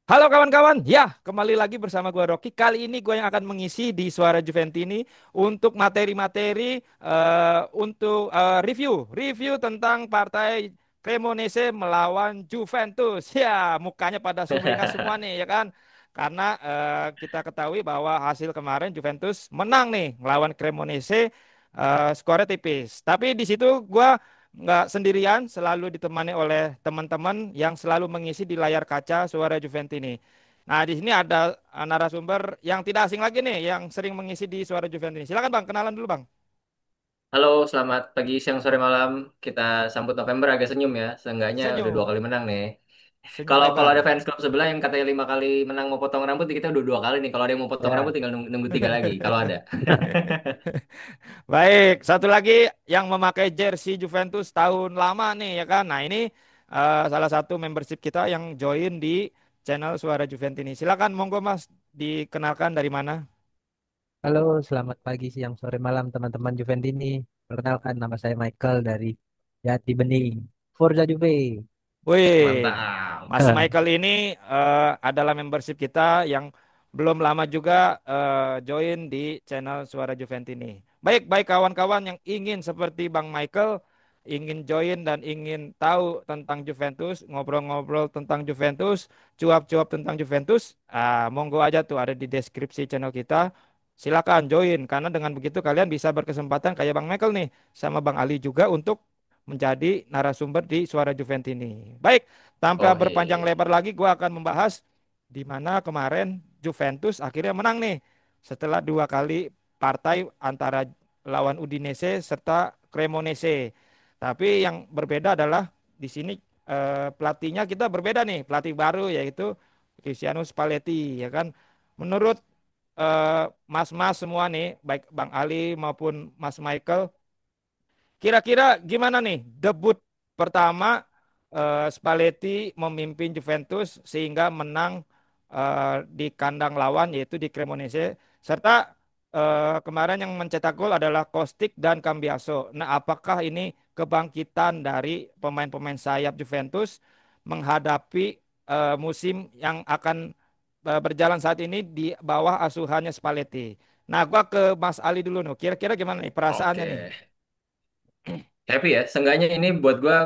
Halo kawan-kawan, ya kembali lagi bersama gua Rocky. Kali ini gue yang akan mengisi di Suara Juventini untuk materi-materi untuk review tentang partai Cremonese melawan Juventus. Ya, mukanya pada sumringah semua nih ya kan? Karena kita ketahui bahwa hasil kemarin Juventus menang nih melawan Cremonese, skornya tipis. Tapi di situ gua nggak sendirian, selalu ditemani oleh teman-teman yang selalu mengisi di layar kaca Suara Juventini. Nah, di sini ada narasumber yang tidak asing lagi nih, yang sering mengisi di Suara Juventini. Silakan Bang, kenalan dulu Bang. Halo, selamat pagi, siang, sore, malam. Kita sambut November agak senyum ya. Seenggaknya udah dua Senyum, kali menang nih. senyum Kalau ada lebar. fans klub sebelah yang katanya 5 kali menang mau potong rambut, kita udah 2 kali nih. Kalau ada yang mau potong rambut, Ya. tinggal nunggu 3 lagi. Kalau ada. Baik, satu lagi yang memakai jersey Juventus tahun lama nih ya kan. Nah, ini salah satu membership kita yang join di channel Suara Juventini. Silakan monggo Mas, dikenalkan dari mana? Halo, selamat pagi, siang, sore, malam teman-teman Juventini. Perkenalkan, nama saya Michael dari Jati Bening. Forza Juve. Wih, Mantap. Mas Michael ini adalah membership kita yang belum lama juga join di channel Suara Juventini. Baik, baik kawan-kawan yang ingin seperti Bang Michael, ingin join dan ingin tahu tentang Juventus, ngobrol-ngobrol tentang Juventus, cuap-cuap tentang Juventus, monggo aja tuh ada di deskripsi channel kita. Silakan join karena dengan begitu kalian bisa berkesempatan kayak Bang Michael nih sama Bang Ali juga untuk menjadi narasumber di Suara Juventini. Baik, tanpa Oh, berpanjang hei. lebar lagi, gue akan membahas di mana kemarin Juventus akhirnya menang nih setelah dua kali partai antara lawan Udinese serta Cremonese. Tapi yang berbeda adalah di sini pelatihnya kita berbeda nih, pelatih baru yaitu Luciano Spalletti ya kan. Menurut mas-mas semua nih, baik Bang Ali maupun Mas Michael, kira-kira gimana nih debut pertama Spalletti memimpin Juventus sehingga menang di kandang lawan yaitu di Cremonese, serta kemarin yang mencetak gol adalah Kostic dan Cambiaso. Nah, apakah ini kebangkitan dari pemain-pemain sayap Juventus menghadapi musim yang akan berjalan saat ini di bawah asuhannya Spalletti? Nah, gua ke Mas Ali dulu nih. Kira-kira gimana nih perasaannya nih? Oke. Happy ya. Seenggaknya ini buat gua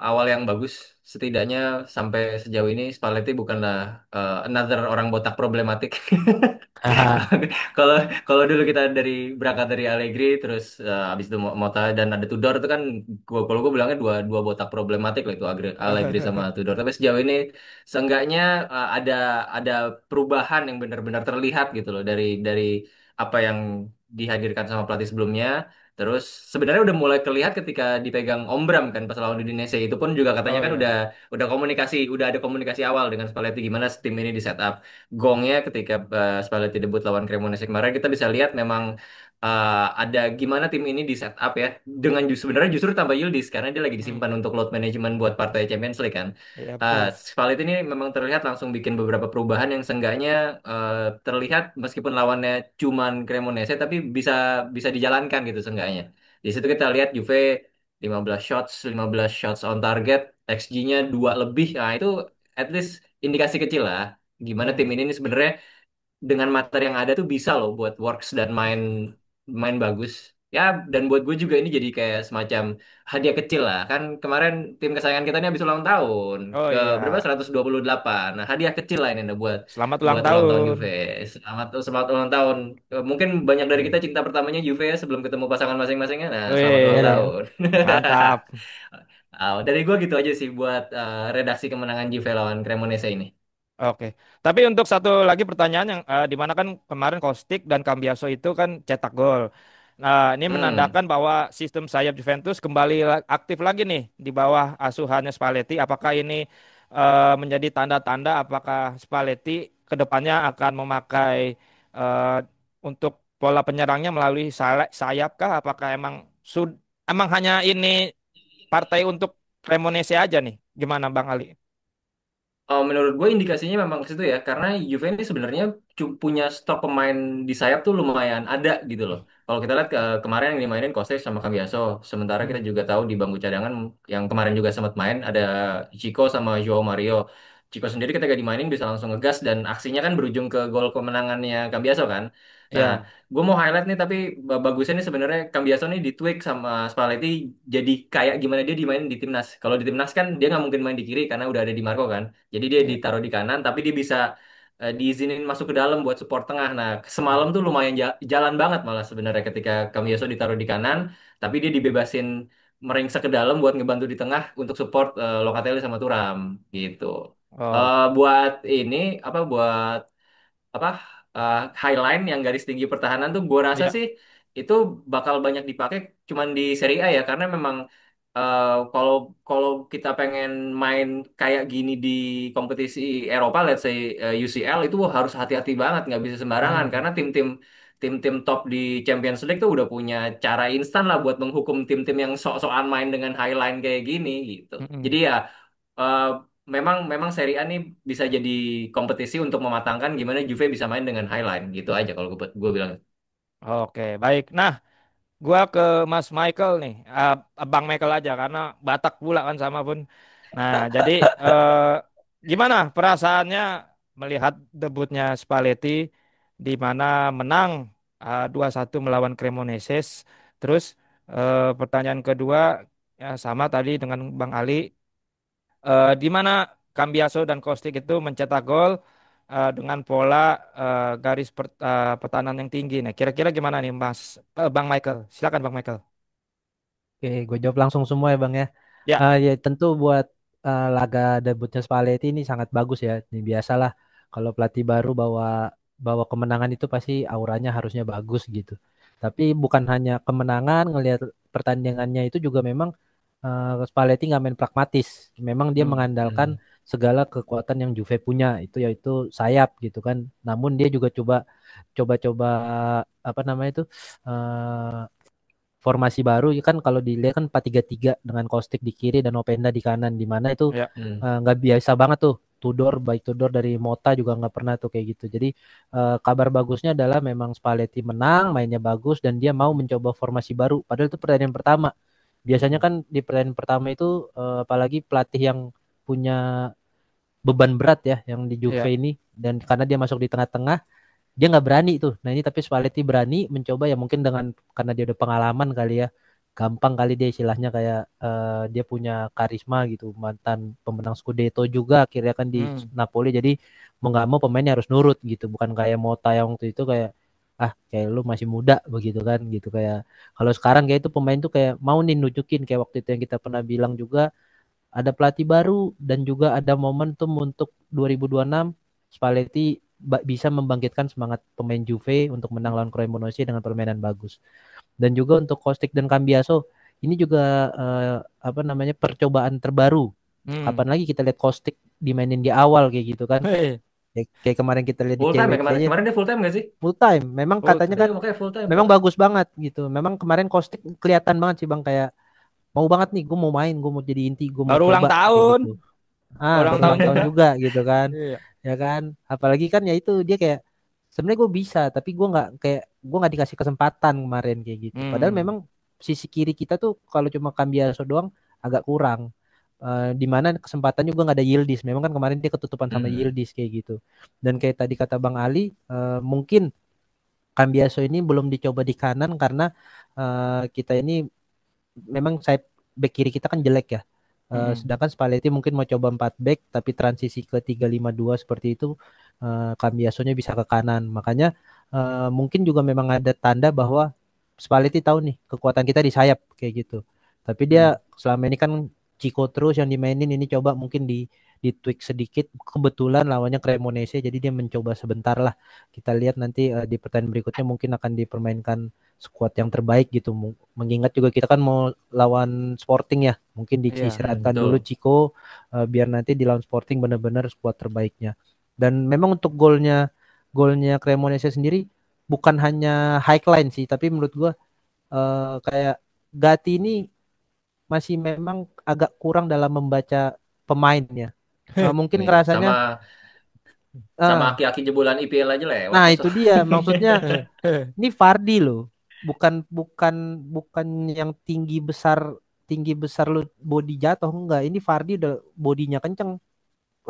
awal yang bagus. Setidaknya sampai sejauh ini Spalletti bukanlah another orang botak problematik. Kalau kalau dulu kita berangkat dari Allegri, terus habis itu Mota dan ada Tudor itu kan, kalau gue bilangnya dua dua botak problematik lah itu, Allegri sama Tudor. Tapi sejauh ini seenggaknya ada perubahan yang benar-benar terlihat gitu loh dari apa yang dihadirkan sama pelatih sebelumnya. Terus sebenarnya udah mulai terlihat ketika dipegang Om Bram kan pas lawan Udinese, itu pun juga katanya Oh kan ya. udah ada komunikasi awal dengan Spalletti gimana tim ini di setup. Gongnya ketika Spalletti debut lawan Cremonese kemarin, kita bisa lihat memang ada gimana tim ini di setup ya, dengan sebenarnya justru tambah Yildiz karena dia lagi Hmm. disimpan untuk load management buat partai Champions League kan. Iya betul. Spalletti ini memang terlihat langsung bikin beberapa perubahan yang seenggaknya terlihat meskipun lawannya cuman Cremonese tapi bisa bisa dijalankan gitu seenggaknya. Di situ kita lihat Juve 15 shots on target, XG-nya 2 lebih. Nah, itu at least indikasi kecil lah gimana tim Hmm. ini nih sebenarnya dengan materi yang ada tuh bisa loh buat works dan main main bagus. Ya, dan buat gue juga ini jadi kayak semacam hadiah kecil lah. Kan kemarin tim kesayangan kita ini habis ulang tahun Oh ke berapa? iya. 128. Nah, hadiah kecil lah ini nah, buat Selamat ulang buat ulang tahun tahun. Juve. Selamat ulang tahun. Mungkin banyak dari kita Oke. cinta pertamanya Juve ya sebelum ketemu pasangan masing-masingnya. Nah, selamat Wih, ulang Ya, tahun. mantap. Dari gue gitu aja sih buat redaksi kemenangan Juve lawan Cremonese ini. Oke. Tapi untuk satu lagi pertanyaan yang di mana kan kemarin Kostic dan Cambiaso itu kan cetak gol. Nah, ini Hmm. menandakan bahwa sistem sayap Juventus kembali aktif lagi nih di bawah asuhannya Spalletti. Apakah ini menjadi tanda-tanda apakah Spalletti kedepannya akan memakai eh, untuk pola penyerangnya melalui sayap kah? Apakah emang hanya ini partai untuk Cremonese aja nih? Gimana Bang Ali? Oh, menurut gue indikasinya memang ke situ ya, karena Juve ini sebenarnya punya stok pemain di sayap tuh lumayan ada gitu loh. Kalau kita lihat kemarin yang dimainin Kostic sama Cambiaso, sementara kita Hmm. juga tahu di bangku cadangan yang kemarin juga sempat main ada Chico sama Joao Mario. Chico sendiri ketika dimainin bisa langsung ngegas dan aksinya kan berujung ke gol kemenangannya Cambiaso kan. Nah, Ya, gue mau highlight nih tapi bagusnya nih sebenarnya Cambiaso nih ditweak sama Spalletti jadi kayak gimana dia dimainin di timnas. Kalau di timnas kan dia nggak mungkin main di kiri karena udah ada Di Marco kan. Jadi dia ya. ditaruh di kanan tapi dia bisa diizinin masuk ke dalam buat support tengah. Nah, semalam tuh lumayan jalan banget malah sebenarnya ketika Cambiaso ditaruh di kanan tapi dia dibebasin meringsek ke dalam buat ngebantu di tengah untuk support Locatelli sama Thuram gitu. Oh, Buat ini apa buat apa highline yang garis tinggi pertahanan tuh gue rasa ya. sih itu bakal banyak dipakai cuman di Serie A ya karena memang kalau kalau kita pengen main kayak gini di kompetisi Eropa, let's say UCL itu harus hati-hati banget nggak bisa sembarangan Hmm, karena tim-tim top di Champions League tuh udah punya cara instan lah buat menghukum tim-tim yang sok-sokan main dengan highline kayak gini gitu. mm-mm. Jadi ya eh, memang memang Serie A nih bisa jadi kompetisi untuk mematangkan gimana Juve bisa main dengan highline gitu aja kalau gue bilang. Oke, baik. Nah, gua ke Mas Michael nih, Abang Michael aja karena Batak pula kan sama pun. Nah, jadi gimana perasaannya melihat debutnya Spalletti di mana menang 2-1 melawan Cremonese. Terus pertanyaan kedua ya sama tadi dengan Bang Ali, di mana Cambiaso dan Kostic itu mencetak gol dengan pola pertahanan yang tinggi. Nah, kira-kira gimana nih Bang Michael? Silakan Bang Michael. Oke, gue jawab langsung semua ya Bang ya. Ya, Ya tentu buat laga debutnya Spalletti ini sangat bagus ya. Ini biasalah kalau pelatih baru bawa bawa kemenangan itu pasti auranya harusnya bagus gitu. Tapi bukan hanya kemenangan, ngelihat pertandingannya itu juga memang Spalletti nggak main pragmatis. Memang dia hmm, mengandalkan Hmm. segala kekuatan yang Juve punya itu yaitu sayap gitu kan. Namun dia juga coba-coba apa namanya itu eh, formasi baru ya kan kalau dilihat kan 4-3-3 dengan Kostik di kiri dan Openda di kanan di mana itu ya, Hmm. nggak biasa banget tuh. Tudor baik Tudor dari Mota juga nggak pernah tuh kayak gitu. Jadi kabar bagusnya adalah memang Spalletti menang, mainnya bagus dan dia mau mencoba formasi baru. Padahal itu pertandingan pertama. Biasanya hmm, kan di pertandingan pertama itu apalagi pelatih yang punya beban berat ya yang di Juve ya, ini dan karena dia masuk di tengah-tengah dia nggak berani tuh. Nah ini tapi Spalletti berani mencoba ya mungkin dengan karena dia udah pengalaman kali ya, gampang kali dia istilahnya kayak dia punya karisma gitu, mantan pemenang Scudetto juga akhirnya kan di hmm, Napoli jadi mau nggak mau pemainnya harus nurut gitu, bukan kayak Mota yang waktu itu kayak kayak lu masih muda begitu kan gitu kayak kalau sekarang kayak itu pemain tuh kayak mau nih nunjukin kayak waktu itu yang kita pernah bilang juga ada pelatih baru dan juga ada momentum untuk 2026 Spalletti bisa membangkitkan semangat pemain Juve untuk menang lawan Cremonese dengan permainan bagus. Dan juga untuk Kostic dan Cambiaso ini juga apa namanya percobaan terbaru. hmm. Kapan lagi kita lihat Kostic dimainin di awal kayak gitu kan? Hei, Kayak kemarin kita lihat di Full time ya Kelek kemarin aja kemarin dia full time gak sih? full time. Memang full katanya time. kan Iya makanya full time memang Pak. bagus banget gitu. Memang kemarin Kostic kelihatan banget sih Bang kayak mau banget nih gue mau main, gue mau jadi inti, gue mau Baru ulang coba kayak tahun, gitu. ulang Baru tahun ulang tahun juga. juga gitu kan. Iya. Ya kan? Apalagi kan ya itu dia kayak sebenarnya gue bisa, tapi gue nggak dikasih kesempatan kemarin kayak gitu. Padahal Hmm, memang sisi kiri kita tuh kalau cuma Cambiaso doang agak kurang. Di mana kesempatan juga nggak ada Yildiz. Memang kan kemarin dia ketutupan sama Hmm. Yildiz kayak gitu. Dan kayak tadi kata Bang Ali, mungkin Cambiaso ini belum dicoba di kanan karena kita ini memang sayap back kiri kita kan jelek ya. hmm, Sedangkan Spalletti mungkin mau coba 4 back tapi transisi ke 3-5-2 seperti itu Cambiasonya bisa ke kanan. Makanya mungkin juga memang ada tanda bahwa Spalletti tahu nih kekuatan kita di sayap kayak gitu. Tapi dia Hmm. selama ini kan Chico terus yang dimainin ini coba mungkin di tweak sedikit kebetulan lawannya Cremonese jadi dia mencoba sebentar lah. Kita lihat nanti di pertandingan berikutnya mungkin akan dipermainkan skuad yang terbaik gitu. Mengingat juga kita kan mau lawan Sporting ya. Mungkin iya. Hmm, diistirahatkan dulu betul. Chico biar nanti di lawan Sporting benar-benar skuad terbaiknya. Dan memang untuk golnya Cremonese sendiri bukan hanya highline sih, tapi menurut gua kayak Gatti ini masih memang agak kurang dalam membaca pemainnya. Mungkin Iya, ngerasanya sama sama ah aki-aki jebolan IPL aja lewat nah besok. itu dia maksudnya ini Fardi loh. Bukan bukan bukan yang tinggi besar lu body jatuh enggak. Ini Fardi udah bodinya kenceng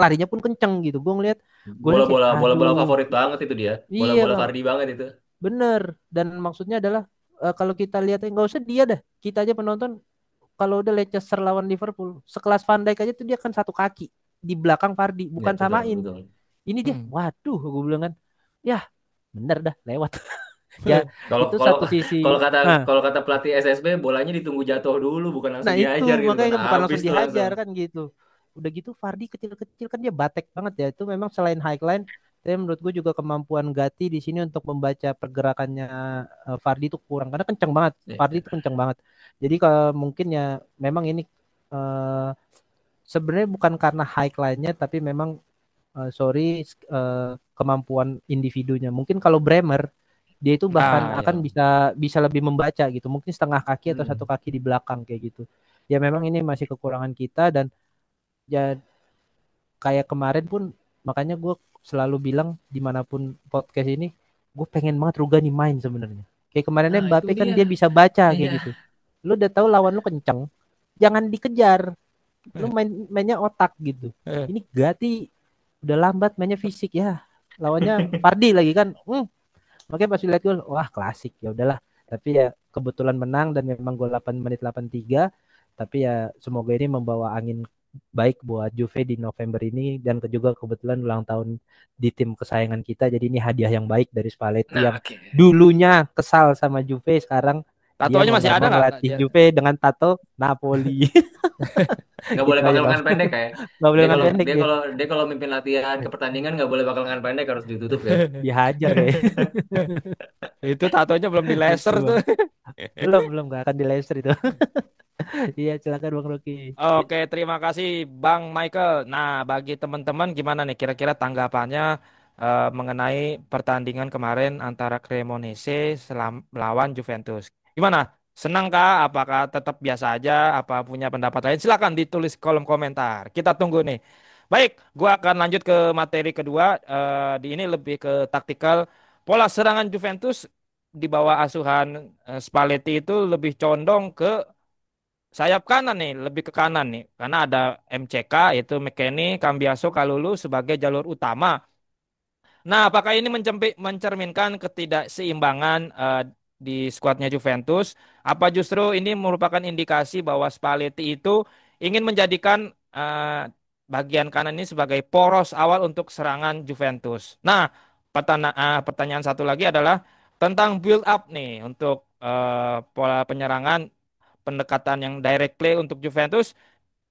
larinya pun kenceng gitu. Gue lihat kayak Bola-bola bola-bola aduh, favorit banget itu dia. iya Bola-bola bang, Fardi banget itu. bener. Dan maksudnya adalah kalau kita lihat nggak usah dia dah, kita aja penonton kalau udah Leicester lawan Liverpool, sekelas Van Dijk aja tuh dia kan satu kaki di belakang Fardi, Ya, bukan betul, samain. betul. Ini dia, Hmm. waduh, gue bilang kan, ya bener dah lewat. Ya Kalau itu kalau satu sisi. kalau kata Nah, kalau kata pelatih SSB bolanya ditunggu jatuh dulu bukan nah langsung itu dihajar gitu kan. makanya bukan Habis langsung tuh langsung. dihajar kan gitu. Udah gitu Fardi kecil-kecil kan dia batek banget ya. Itu memang selain highline, tapi menurut gue juga kemampuan Gatti di sini untuk membaca pergerakannya Fardi itu kurang karena kenceng banget. Fardi itu Iya. kenceng banget. Jadi kalau mungkin ya memang ini eh, sebenarnya bukan karena highline-nya tapi memang sorry kemampuan individunya. Mungkin kalau Bremer dia itu bahkan Nah, akan ya. bisa bisa lebih membaca gitu. Mungkin setengah kaki atau satu Hmm. kaki di belakang kayak gitu. Ya memang ini masih kekurangan kita dan ya kayak kemarin pun makanya gue selalu bilang dimanapun podcast ini gue pengen banget Rugani main sebenarnya. Kayak kemarinnya Nah, itu Mbappe kan dia. dia bisa baca kayak Iya. gitu. Lu udah tahu lawan lu kenceng, jangan dikejar. Lu mainnya otak gitu. Eh, Ini Gati udah lambat mainnya fisik ya. Lawannya Pardi lagi kan. Makanya pas lihat gol, wah klasik ya udahlah. Tapi ya kebetulan menang dan memang gol 8 menit 83. Tapi ya semoga ini membawa angin baik buat Juve di November ini dan juga kebetulan ulang tahun di tim kesayangan kita. Jadi ini hadiah yang baik dari Spalletti Nah, yang oke. dulunya kesal sama Juve, sekarang dia tatoannya mau masih nggak ada mau nggak ngelatih dia? Juve dengan tato Napoli. Nggak Itu boleh aja pakai bang. lengan pendek kayak. Nggak boleh Dia lengan kalau pendek dia dia. kalau dia kalau mimpin latihan ke pertandingan nggak boleh pakai lengan pendek harus ditutup ya. Dihajar kayak. Itu tatonya belum di Itu laser tuh. bang. Belum nggak akan di laser itu. Iya, silakan Bang Rocky. Oke, terima kasih Bang Michael. Nah, bagi teman-teman gimana nih kira-kira tanggapannya mengenai pertandingan kemarin antara Cremonese melawan Juventus? Gimana? Senang kah? Apakah tetap biasa aja? Apa punya pendapat lain? Silakan ditulis kolom komentar. Kita tunggu nih. Baik, gua akan lanjut ke materi kedua. Di ini lebih ke taktikal. Pola serangan Juventus di bawah asuhan Spalletti itu lebih condong ke sayap kanan nih, lebih ke kanan nih. Karena ada MCK yaitu McKennie, Cambiaso, Kalulu sebagai jalur utama. Nah, apakah ini mencerminkan ketidakseimbangan di skuadnya Juventus? Apa justru ini merupakan indikasi bahwa Spalletti itu ingin menjadikan bagian kanan ini sebagai poros awal untuk serangan Juventus? Nah, pertanyaan satu lagi adalah tentang build up nih untuk pola penyerangan pendekatan yang direct play untuk Juventus.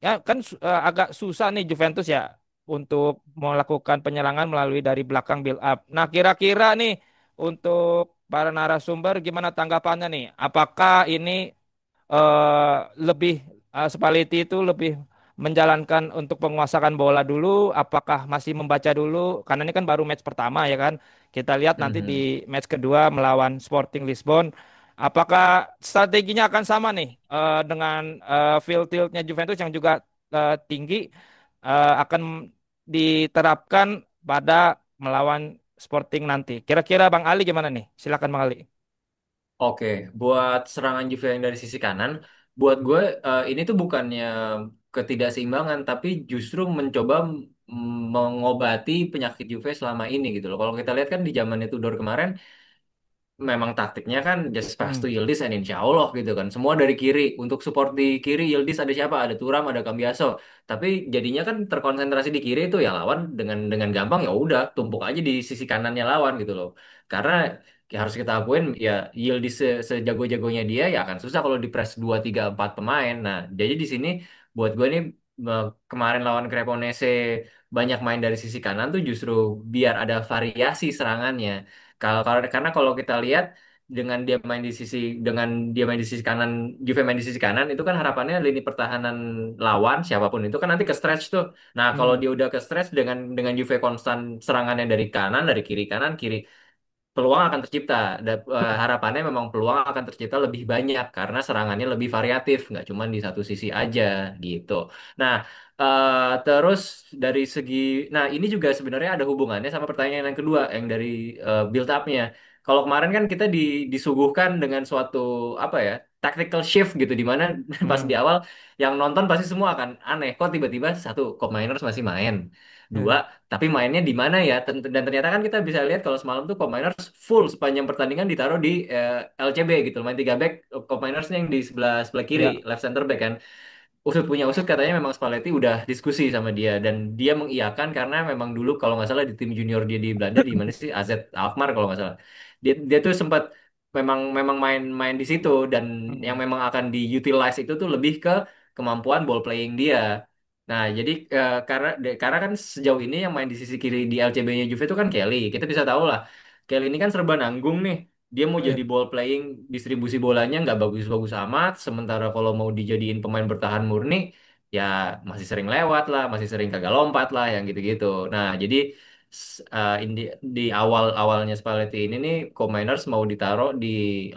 Ya kan agak susah nih Juventus ya untuk melakukan penyerangan melalui dari belakang build up. Nah, kira-kira nih untuk para narasumber gimana tanggapannya nih? Apakah ini lebih Spalletti itu lebih menjalankan untuk penguasaan bola dulu? Apakah masih membaca dulu? Karena ini kan baru match pertama ya kan. Kita lihat nanti di Mhm. match kedua melawan Sporting Lisbon. Apakah strateginya akan sama nih dengan field tiltnya Juventus yang juga tinggi akan diterapkan pada melawan Sporting nanti. Kira-kira Bang Ali gimana nih? Silakan Bang Ali. Oke, buat serangan Juve yang dari sisi kanan, buat gue ini tuh bukannya ketidakseimbangan, tapi justru mencoba mengobati penyakit Juve selama ini gitu loh. Kalau kita lihat kan di zamannya Tudor kemarin, memang taktiknya kan just pass Hmm. to Yildiz and insya Allah gitu kan. Semua dari kiri. Untuk support di kiri Yildiz ada siapa? Ada Thuram, ada Cambiaso. Tapi jadinya kan terkonsentrasi di kiri itu ya lawan dengan gampang ya udah tumpuk aja di sisi kanannya lawan gitu loh. Karena ya harus kita akuin ya Yildiz sejago-jagonya dia ya akan susah kalau di press 2 3 4 pemain. Nah, jadi di sini buat gue nih kemarin lawan Cremonese banyak main dari sisi kanan tuh justru biar ada variasi serangannya. Karena kalau kita lihat dengan dia main di sisi kanan, Juve main di sisi kanan itu kan harapannya lini pertahanan lawan siapapun itu kan nanti ke stretch tuh. Nah, kalau Hmm. dia udah ke stretch dengan Juve konstan serangannya dari kanan, dari kiri kanan, kiri peluang akan tercipta. Harapannya memang peluang akan tercipta lebih banyak karena serangannya lebih variatif, nggak cuma di satu sisi aja gitu. Nah, terus dari segi, nah ini juga sebenarnya ada hubungannya sama pertanyaan yang kedua, yang dari build up-nya. Kalau kemarin kan kita disuguhkan dengan suatu apa ya? tactical shift gitu di mana pas di Hmm. awal yang nonton pasti semua akan aneh kok tiba-tiba satu Kob Miners masih main. Dua, tapi mainnya di mana ya? Dan ternyata kan kita bisa lihat kalau semalam tuh Kob Miners full sepanjang pertandingan ditaruh di LCB gitu. Main 3 back Kob Minersnya yang di sebelah sebelah kiri, Ya. left center back kan. Usut punya usut katanya memang Spalletti udah diskusi sama dia dan dia mengiyakan karena memang dulu kalau nggak salah di tim junior dia di Belanda di mana sih AZ Alkmaar kalau nggak salah dia tuh sempat memang memang main-main di situ dan yang Hmm. memang akan diutilize itu tuh lebih ke kemampuan ball playing dia. Nah, jadi karena kan sejauh ini yang main di sisi kiri di LCB-nya Juve itu kan Kelly. Kita bisa tahu lah, Kelly ini kan serba nanggung nih. Dia mau jadi ball playing, distribusi bolanya nggak bagus-bagus amat. Sementara kalau mau dijadiin pemain bertahan murni, ya masih sering lewat lah, masih sering kagak lompat lah, yang gitu-gitu. Nah, jadi di awal-awalnya Spalletti ini nih, Co-Miners mau ditaruh di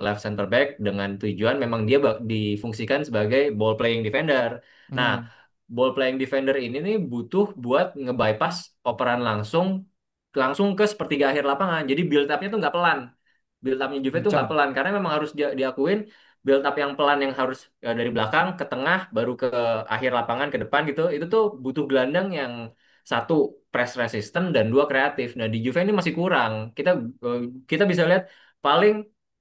left center back dengan tujuan memang dia difungsikan sebagai ball playing defender. Nah, Hmm. ball playing defender ini nih butuh buat nge-bypass operan langsung langsung ke sepertiga akhir lapangan. Jadi build up-nya tuh nggak pelan. Build up-nya Juve tuh nggak Kencang. pelan karena memang harus diakuin build up yang pelan yang harus dari belakang ke tengah baru ke akhir lapangan ke depan gitu. Itu tuh butuh gelandang yang satu press resistant dan dua kreatif. Nah, di Juve ini masih kurang. Eh, kita bisa lihat paling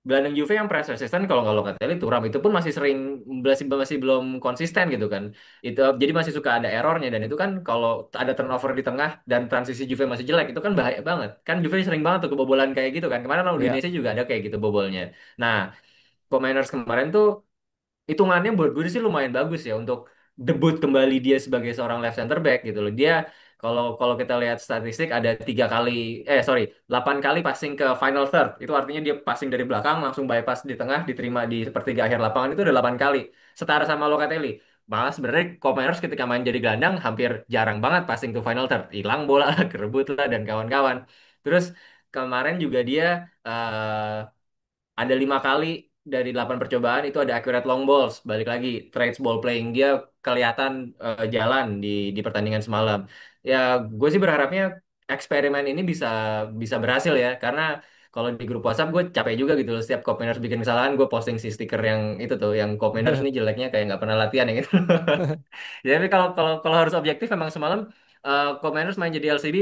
gelandang Juve yang press resistant kalau nggak Locatelli Thuram itu pun masih sering masih belum konsisten gitu kan. Itu jadi masih suka ada errornya dan itu kan kalau ada turnover di tengah dan transisi Juve masih jelek itu kan bahaya banget. Kan Juve sering banget tuh kebobolan kayak gitu kan. Kemarin lawan Ya. Udinese juga ada kayak gitu bobolnya. Nah, Cominers kemarin tuh hitungannya buat gue sih lumayan bagus ya untuk debut kembali dia sebagai seorang left center back gitu loh. Dia kalau kalau kita lihat statistik ada 3 kali, 8 kali passing ke final third. Itu artinya dia passing dari belakang langsung bypass di tengah diterima di sepertiga akhir lapangan itu ada 8 kali. Setara sama Locatelli. Malah sebenarnya Kopenhagen ketika main jadi gelandang hampir jarang banget passing to final third. Hilang bola, kerebut lah dan kawan-kawan. Terus kemarin juga dia ada 5 kali dari 8 percobaan itu ada accurate long balls. Balik lagi, trades ball playing dia kelihatan jalan di pertandingan semalam. Ya, gue sih berharapnya eksperimen ini bisa bisa berhasil ya, karena kalau di grup WhatsApp gue capek juga gitu loh. Setiap Copeners bikin kesalahan, gue posting si stiker yang itu tuh, yang Copeners ini jeleknya kayak nggak pernah latihan ya gitu. Ya, tapi kalau kalau kalau harus objektif, memang semalam Copeners main jadi LCB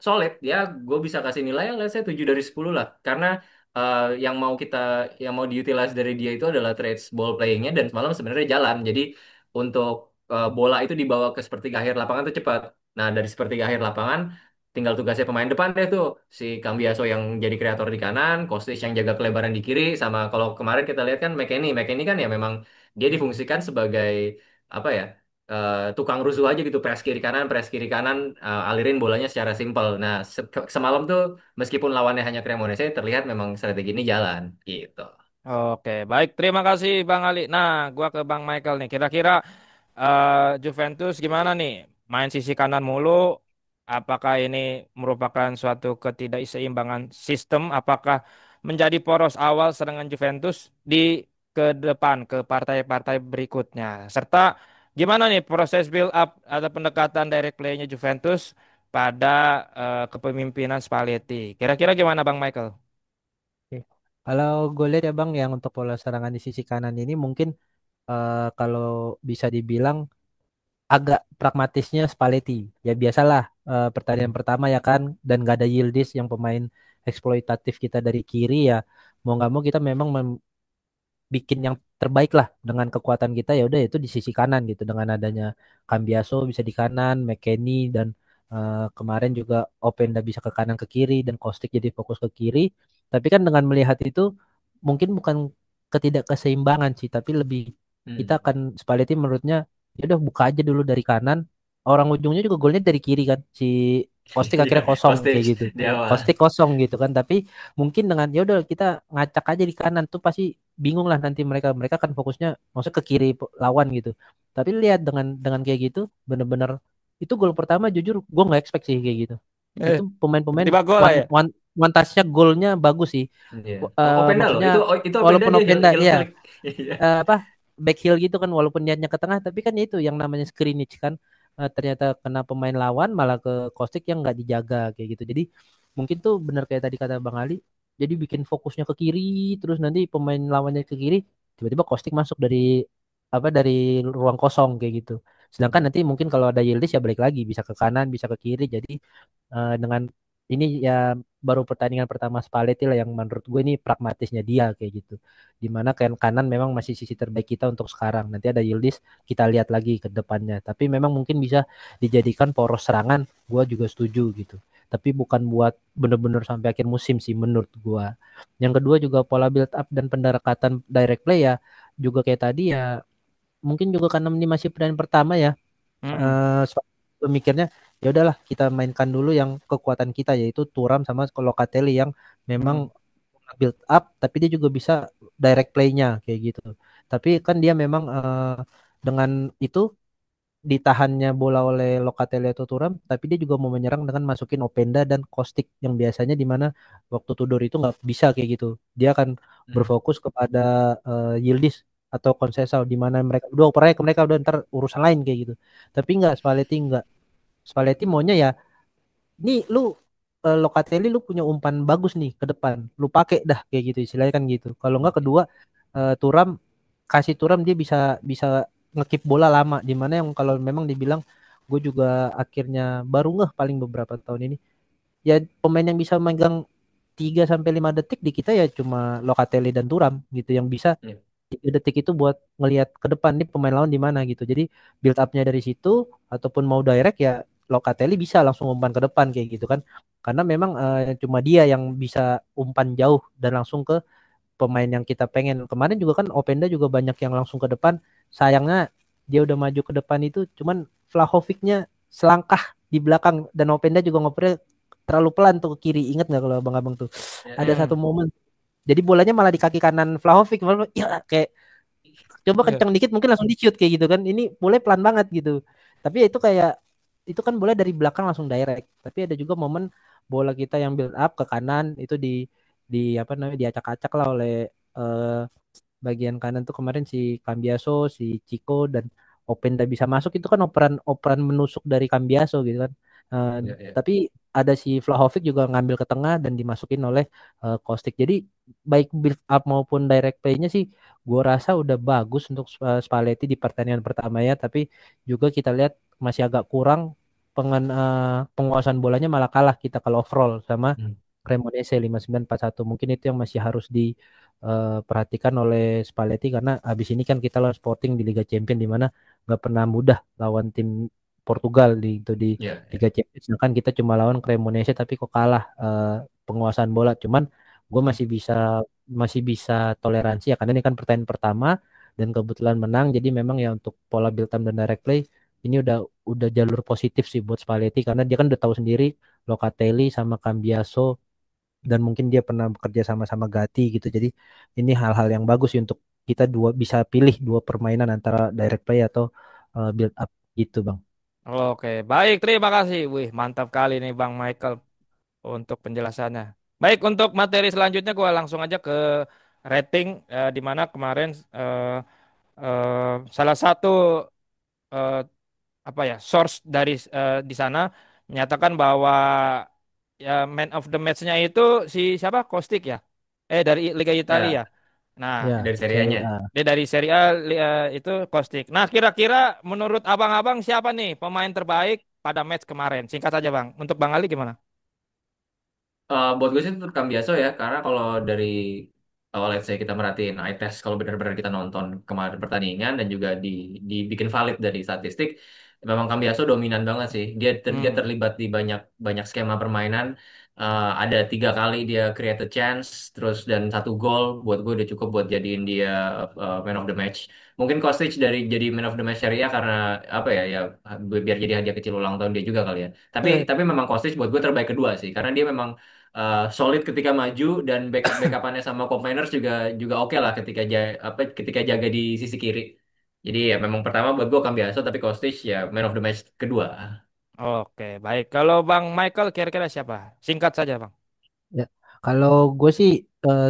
solid ya. Gue bisa kasih nilai yang let's say 7 dari 10 lah, karena yang mau yang mau diutilize dari dia itu adalah trades ball playingnya dan semalam sebenarnya jalan. Jadi untuk bola itu dibawa ke sepertiga akhir lapangan tuh cepat. Nah, dari sepertiga akhir lapangan tinggal tugasnya pemain depan deh tuh, si Cambiaso yang jadi kreator di kanan, Kostic yang jaga kelebaran di kiri, sama kalau kemarin kita lihat kan McKennie kan ya memang dia difungsikan sebagai apa ya, tukang rusuh aja gitu, press kiri kanan, alirin bolanya secara simpel. Nah, semalam tuh meskipun lawannya hanya Cremonese, terlihat memang strategi ini jalan gitu. Oke, baik. Terima kasih Bang Ali. Nah, gua ke Bang Michael nih. Kira-kira Juventus gimana nih? Main sisi kanan mulu. Apakah ini merupakan suatu ketidakseimbangan sistem? Apakah menjadi poros awal serangan Juventus di ke depan ke partai-partai berikutnya? Serta gimana nih proses build up atau pendekatan direct play-nya Juventus pada kepemimpinan Spalletti? Kira-kira gimana Bang Michael? Oke. Kalau gue lihat ya Bang, yang untuk pola serangan di sisi kanan ini mungkin kalau bisa dibilang agak pragmatisnya Spalletti. Ya biasalah, pertandingan pertama ya kan, dan gak ada Yildiz yang pemain eksploitatif kita dari kiri ya. Mau nggak mau kita memang bikin yang terbaik lah dengan kekuatan kita, ya udah itu di sisi kanan gitu, dengan adanya Cambiaso bisa di kanan, McKennie dan kemarin juga Openda bisa ke kanan ke kiri dan Kostic jadi fokus ke kiri. Tapi kan dengan melihat itu mungkin bukan ketidakkeseimbangan sih, tapi lebih kita Hmm. akan Spalletti menurutnya ya udah buka aja dulu dari kanan, orang ujungnya juga golnya dari kiri kan, si Kostik Iya, akhirnya kosong Kostic kayak gitu. di awal. Kostik kosong gitu kan, tapi mungkin dengan ya udah kita ngacak aja di kanan tuh pasti bingung lah nanti, mereka mereka kan fokusnya maksudnya ke kiri lawan gitu. Tapi lihat dengan kayak gitu bener-bener itu gol pertama, jujur gue nggak expect sih kayak gitu. Itu pemain-pemain Tiba gol lah one ya. one one touch-nya golnya bagus sih. Iya. Openda loh, Maksudnya itu Openda walaupun dia Openda heel ya flick. Iya. apa back heel gitu kan, walaupun niatnya ke tengah tapi kan ya itu yang namanya scrimmage kan. Ternyata kena pemain lawan malah ke Kostik yang nggak dijaga kayak gitu. Jadi mungkin tuh benar kayak tadi kata Bang Ali, jadi bikin fokusnya ke kiri terus nanti pemain lawannya ke kiri, tiba-tiba Kostik masuk dari apa dari ruang kosong kayak gitu. Sedangkan nanti mungkin kalau ada Yildiz ya balik lagi bisa ke kanan, bisa ke kiri. Jadi dengan ini ya baru pertandingan pertama Spalletti lah yang menurut gue ini pragmatisnya dia kayak gitu. Dimana kan kanan memang masih sisi terbaik kita untuk sekarang. Nanti ada Yildiz kita lihat lagi ke depannya. Tapi memang mungkin bisa dijadikan poros serangan. Gue juga setuju gitu. Tapi bukan buat bener-bener sampai akhir musim sih menurut gue. Yang kedua juga pola build up dan pendekatan direct play ya juga kayak tadi ya mungkin juga karena ini masih pertandingan pertama ya Mm-mm. pemikirnya ya udahlah kita mainkan dulu yang kekuatan kita yaitu Thuram sama Locatelli yang memang Mm. build up tapi dia juga bisa direct play-nya kayak gitu. Tapi kan dia memang dengan itu ditahannya bola oleh Locatelli atau Thuram, tapi dia juga mau menyerang dengan masukin Openda dan Kostic yang biasanya di mana waktu Tudor itu nggak bisa kayak gitu. Dia akan Hmm. berfokus kepada Yildiz atau Conceição di mana mereka dua operanya ke mereka udah ntar urusan lain kayak gitu. Tapi nggak Spalletti nggak. Spalletti maunya ya, nih lu Locatelli lu punya umpan bagus nih ke depan, lu pakai dah kayak gitu istilahnya kan gitu. Kalau nggak kedua Thuram kasih Thuram dia bisa bisa ngekip bola lama di mana yang kalau memang dibilang gue juga akhirnya baru ngeh paling beberapa tahun ini ya pemain yang bisa megang 3 sampai 5 detik di kita ya cuma Locatelli dan Thuram gitu yang bisa Ya. 3 detik itu buat ngelihat ke depan nih pemain lawan di mana gitu. Jadi build up-nya dari situ ataupun mau direct ya Locatelli bisa langsung umpan ke depan kayak gitu kan. Karena memang cuma dia yang bisa umpan jauh dan langsung ke pemain yang kita pengen. Kemarin juga kan Openda juga banyak yang langsung ke depan. Sayangnya dia udah maju ke depan itu cuman Vlahovicnya selangkah di belakang dan Openda juga ngopernya terlalu pelan tuh ke kiri. Ingat nggak kalau abang-abang tuh? Ya, Ada ya. satu Mm. momen. Jadi bolanya malah di kaki kanan Vlahovic. Malah, ya kayak coba Iya. kencang dikit mungkin langsung di shoot kayak gitu kan. Ini boleh pelan banget gitu. Tapi ya itu kayak itu kan bola dari belakang langsung direct. Tapi ada juga momen bola kita yang build up ke kanan itu di apa namanya diacak-acak lah oleh eh, bagian kanan tuh kemarin si Cambiaso, si Chico dan Openda bisa masuk itu kan operan operan menusuk dari Cambiaso gitu kan. Eh, Ya, ya. tapi ada si Vlahovic juga ngambil ke tengah dan dimasukin oleh Kostic. Jadi baik build up maupun direct play-nya sih gua rasa udah bagus untuk Spalletti di pertandingan pertama ya, tapi juga kita lihat masih agak kurang penguasaan bolanya malah kalah kita kalau overall sama Hmm. Cremonese 5941. Mungkin itu yang masih harus diperhatikan oleh Spalletti karena habis ini kan kita lawan Sporting di Liga Champions di mana nggak pernah mudah lawan tim Portugal di Ya, ya. Liga Champions. Sedangkan kita cuma lawan Cremonese tapi kok kalah penguasaan bola. Cuman gue Hmm. masih bisa toleransi ya karena ini kan pertandingan pertama dan kebetulan menang. Jadi memang ya untuk pola build time dan direct play ini udah jalur positif sih buat Spalletti karena dia kan udah tahu sendiri Locatelli sama Cambiaso dan mungkin dia pernah bekerja sama-sama Gatti gitu. Jadi ini hal-hal yang bagus sih untuk kita dua bisa pilih dua permainan antara direct play atau build up gitu, Bang. Oke, baik. Terima kasih. Wih, mantap kali nih Bang Michael untuk penjelasannya. Baik, untuk materi selanjutnya gua langsung aja ke rating di mana kemarin salah satu eh, apa ya source dari di sana menyatakan bahwa ya man of the match-nya itu si siapa? Kostik ya? Dari Liga Italia. Ya, Nah, Ya, dari Serie Serie A-nya. A. dia dari Serie A itu Kostik. Nah, kira-kira menurut abang-abang siapa nih pemain terbaik pada match kemarin? Singkat saja, Bang. Untuk Bang Ali gimana? Buat gue sih tetap Cambiaso ya, karena kalau dari awal let's say kita merhatiin eye test, kalau benar-benar kita nonton kemarin pertandingan dan juga dibikin valid dari statistik, memang Cambiaso dominan banget sih. Dia Hmm. terlibat di banyak banyak skema permainan. Ada 3 kali dia create a chance, terus dan 1 gol. Buat gue udah cukup buat jadiin dia man of the match. Mungkin Kostic jadi man of the match Serie A karena apa ya ya biar jadi hadiah kecil ulang tahun dia juga kali ya. Tapi memang Kostic buat gue terbaik kedua sih, karena dia memang solid ketika maju dan backupannya sama Combiners juga juga oke lah ketika jaga di sisi kiri. Jadi ya memang pertama buat gue Cambiaso tapi Kostic ya man of the match kedua. Oke, baik. Kalau Bang Michael kira-kira siapa? Singkat saja, Bang. Ya, kalau gue sih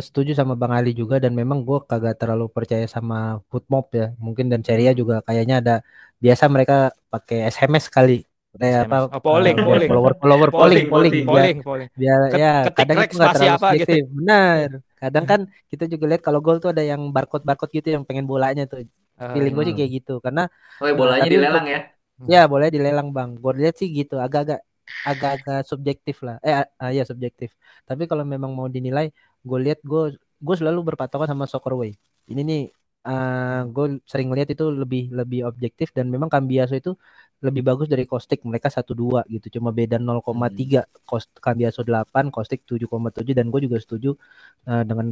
setuju sama Bang Ali juga dan memang gue kagak terlalu percaya sama Footmob ya. Mungkin dan Serie A Hmm. juga kayaknya ada biasa mereka pakai SMS kali. apa SMS. Oh, polling, biar polling. follower polling Voting, polling voting. biar Polling, polling. biar ya Ketik kadang Rex itu nggak spasi terlalu apa gitu. subjektif. Iya. Benar. Kadang kan kita juga lihat kalau gol tuh ada yang barcode gitu yang pengen bolanya tuh. Oh, Feeling gue sih iya. kayak Hmm. gitu karena Oh, ya, bolanya tapi untuk dilelang ya. Hmm. ya boleh dilelang bang. Gue lihat sih gitu agak-agak subjektif lah. Ya subjektif. Tapi kalau memang mau dinilai, gue lihat gue selalu berpatokan sama Soccerway. Ini nih Hmm. gue sering lihat itu lebih lebih objektif dan memang Cambiaso itu lebih bagus dari Kostik. Mereka 1-2 gitu. Cuma beda Hmm. 0,3. Cambiaso 8, Kostik 7,7 dan gue juga setuju dengan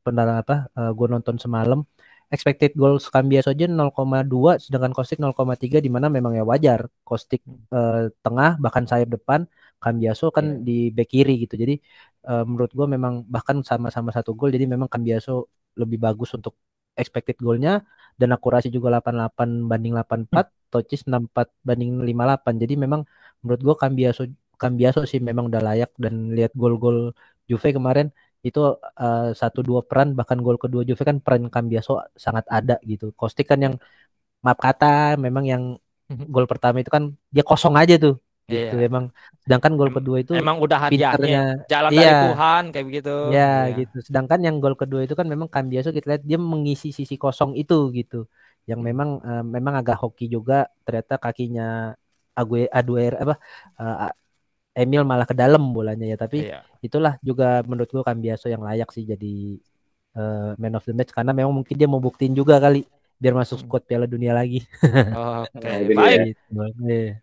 pendalam apa gue nonton semalam expected goals Cambiaso aja 0,2 sedangkan Kostik 0,3 di mana memang ya wajar Kostik tengah bahkan sayap depan Cambiaso kan Iya. di back kiri gitu. Jadi menurut gue memang bahkan sama-sama 1 gol jadi memang Cambiaso lebih bagus untuk expected goalnya dan akurasi juga 88 banding 84 Tocis 64 banding 58 jadi memang menurut gue Cambiaso sih memang udah layak dan lihat gol-gol Juve kemarin itu 1-2 peran bahkan gol kedua Juve kan peran Cambiaso sangat ada gitu. Kostik kan yang maaf kata memang yang gol pertama itu kan dia kosong aja tuh gitu Iya. emang sedangkan gol Em- kedua itu Emang udah hadiahnya pinternya jalan iya dari Tuhan kayak begitu. ya Iya. gitu sedangkan yang gol kedua itu kan memang Cambiaso kita lihat dia mengisi sisi kosong itu gitu yang Hmm. memang agak hoki juga ternyata kakinya Aduer apa eh, Emil malah ke dalam bolanya ya tapi Iya. itulah juga menurut gua Cambiaso yang layak sih jadi man of the match karena memang mungkin dia mau buktiin juga kali biar masuk Hmm. squad Piala Dunia lagi Nah, Oke, itu dia. baik. gitu. Iya.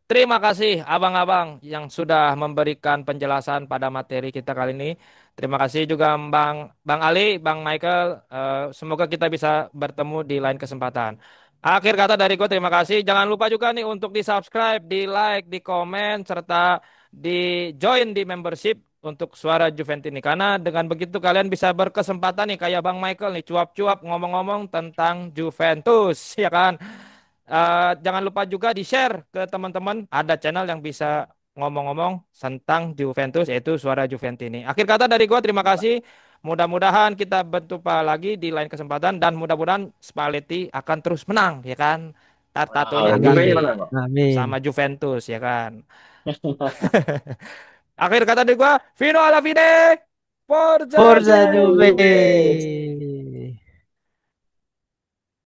Terima kasih abang-abang yang sudah memberikan penjelasan pada materi kita kali ini. Terima kasih juga Bang Ali, Bang Michael. Semoga kita bisa bertemu di lain kesempatan. Akhir kata dari gue terima kasih. Jangan lupa juga nih untuk di subscribe, di like, di komen, serta di join di membership untuk Suara Juventini. Karena dengan begitu kalian bisa berkesempatan nih kayak Bang Michael nih cuap-cuap ngomong-ngomong tentang Juventus, ya kan? Jangan lupa juga di-share ke teman-teman. Ada channel yang bisa ngomong-ngomong tentang Juventus, yaitu Suara Juventini. Akhir kata dari gua, terima kasih. Mudah-mudahan kita berjumpa lagi di lain kesempatan dan mudah-mudahan Spalletti akan terus menang, ya kan? Wow, Tatonya Juve Amin. mana, ganti Bang? Amin. sama Juventus, ya kan? Akhir kata dari gua, Vino alla fine, Forza Forza Forza Juve. Juve! Juve.